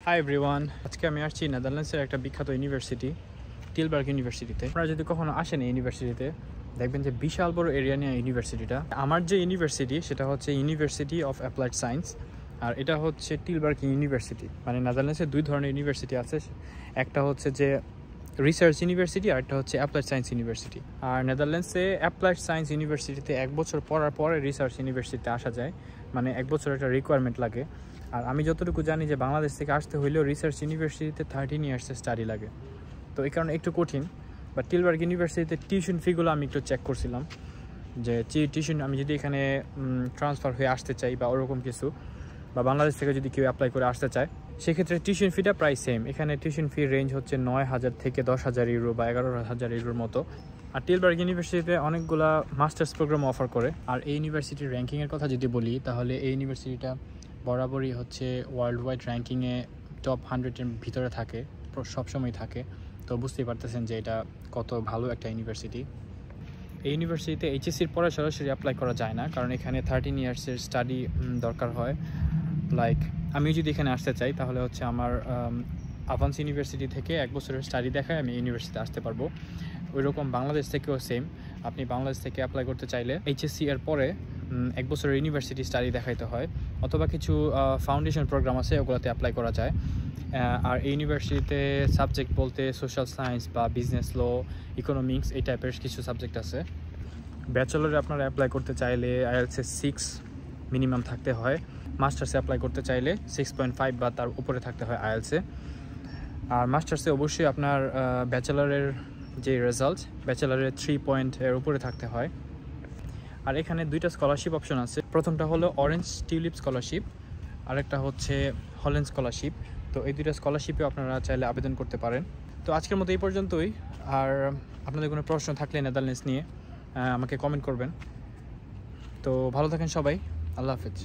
Hi everyone, আজকে আমি আসছি নেদারল্যান্ডসের একটা বিখ্যাত ইউনিভার্সিটি টিলবার্গ ইউনিভার্সিটিতে। আপনারা যদি কখনো আসেন এই ইউনিভার্সিটিতে দেখবেন যে বিশাল বড় এরিয়া নিয়ে ইউনিভার্সিটিটা। আমার যে ইউনিভার্সিটি সেটা হচ্ছে ইউনিভার্সিটি অফ অ্যাপ্লাইড সায়েন্স, আর এটা হচ্ছে টিলবার্গ ইউনিভার্সিটি। মানে নেদারল্যান্ডসে দুই ধরনের ইউনিভার্সিটি আছে, একটা হচ্ছে যে রিসার্চ ইউনিভার্সিটি আর একটা হচ্ছে অ্যাপ্লাইড সায়েন্স ইউনিভার্সিটি। আর নেদারল্যান্ডসে অ্যাপ্লাইড সায়েন্স ইউনিভার্সিটিতে 1 বছর পড়ার পরে রিসার্চ ইউনিভার্সিটিতে আসা যায়, মানে 1 বছর একটা রিকোয়ারমেন্ট লাগে। আর আমি যতটুকু জানি যে বাংলাদেশ থেকে আসতে হইলেও রিসার্চ ইউনিভার্সিটিতে 13 ইয়ার্সের স্টাডি লাগে, তো এই কারণে একটু কঠিন। বাট টিলবার্গ ইউনিভার্সিটিতে টিউশন ফিগুলো আমি একটু চেক করছিলাম যে টিউশন আমি যদি এখানে ট্রান্সফার হয়ে আসতে চাই বা ওরকম কিছু, বা বাংলাদেশ থেকে যদি কেউ অ্যাপ্লাই করে আসতে চায়, সেক্ষেত্রে টিউশন ফিটা প্রায় সেম। এখানে টিউশন ফি রেঞ্জ হচ্ছে 9,000 থেকে 10,000 ইউরো বা 11,000 ইউরোর মতো। আর টিলবার্গ ইউনিভার্সিটিতে অনেকগুলা মাস্টার্স প্রোগ্রাম অফার করে। আর এই ইউনিভার্সিটির র্যাঙ্কিংয়ের কথা যদি বলি, তাহলে এই ইউনিভার্সিটিটা বরাবরই হচ্ছে ওয়ার্ল্ড ওয়াইড র্যাঙ্কিংয়ে টপ 100-এর ভিতরে থাকে, সবসময় থাকে। তো বুঝতেই পারতেছেন যে এটা কত ভালো একটা ইউনিভার্সিটি। এই ইউনিভার্সিটিতে এইচএসসির পরে সরাসরি অ্যাপ্লাই করা যায় না, কারণ এখানে 13 ইয়ার্সের স্টাডি দরকার হয়। লাইক আমি যদি এখানে আসতে চাই তাহলে হচ্ছে আমার আভান্স ইউনিভার্সিটি থেকে 1 বছরের স্টাডি দেখায় আমি ইউনিভার্সিটিতে আসতে পারবো। ওইরকম বাংলাদেশ থেকেও সেম, আপনি বাংলাদেশ থেকে অ্যাপ্লাই করতে চাইলে এইচএসসি এর পরে 1 বছরের ইউনিভার্সিটি স্টাডি দেখাইতে হয়, অথবা কিছু ফাউন্ডেশন প্রোগ্রাম আছে ওগুলোতে অ্যাপ্লাই করা যায়। আর এই ইউনিভার্সিটিতে সাবজেক্ট বলতে সোশ্যাল সায়েন্স বা বিজনেস ল, ইকোনমিক্স এই টাইপের কিছু সাবজেক্ট আছে। ব্যাচেলরে আপনারা অ্যাপ্লাই করতে চাইলে আইএলটিএস 6 মিনিমাম থাকতে হয়। মাস্টার্সে অ্যাপ্লাই করতে চাইলে 6.5 বা তার উপরে থাকতে হয় আইএলটিএসে। আর মাস্টার্সে অবশ্যই আপনার ব্যাচেলারের যে রেজাল্ট, ব্যাচেলারের 3 পয়েন্টের উপরে থাকতে হয়। আর এখানে 2টা স্কলারশিপ অপশন আছে। প্রথমটা হলো অরেঞ্জ টিউলিপ স্কলারশিপ, আরেকটা হচ্ছে হল্যান্ড স্কলারশিপ। তো এই 2টা স্কলারশিপে আপনারা চাইলে আবেদন করতে পারেন। তো আজকের মতো এই পর্যন্তই। আর আপনাদের কোনো প্রশ্ন থাকলে নেদারল্যান্ডস নিয়ে আমাকে কমেন্ট করবেন। তো ভালো থাকেন সবাই, আল্লাহ হাফেজ।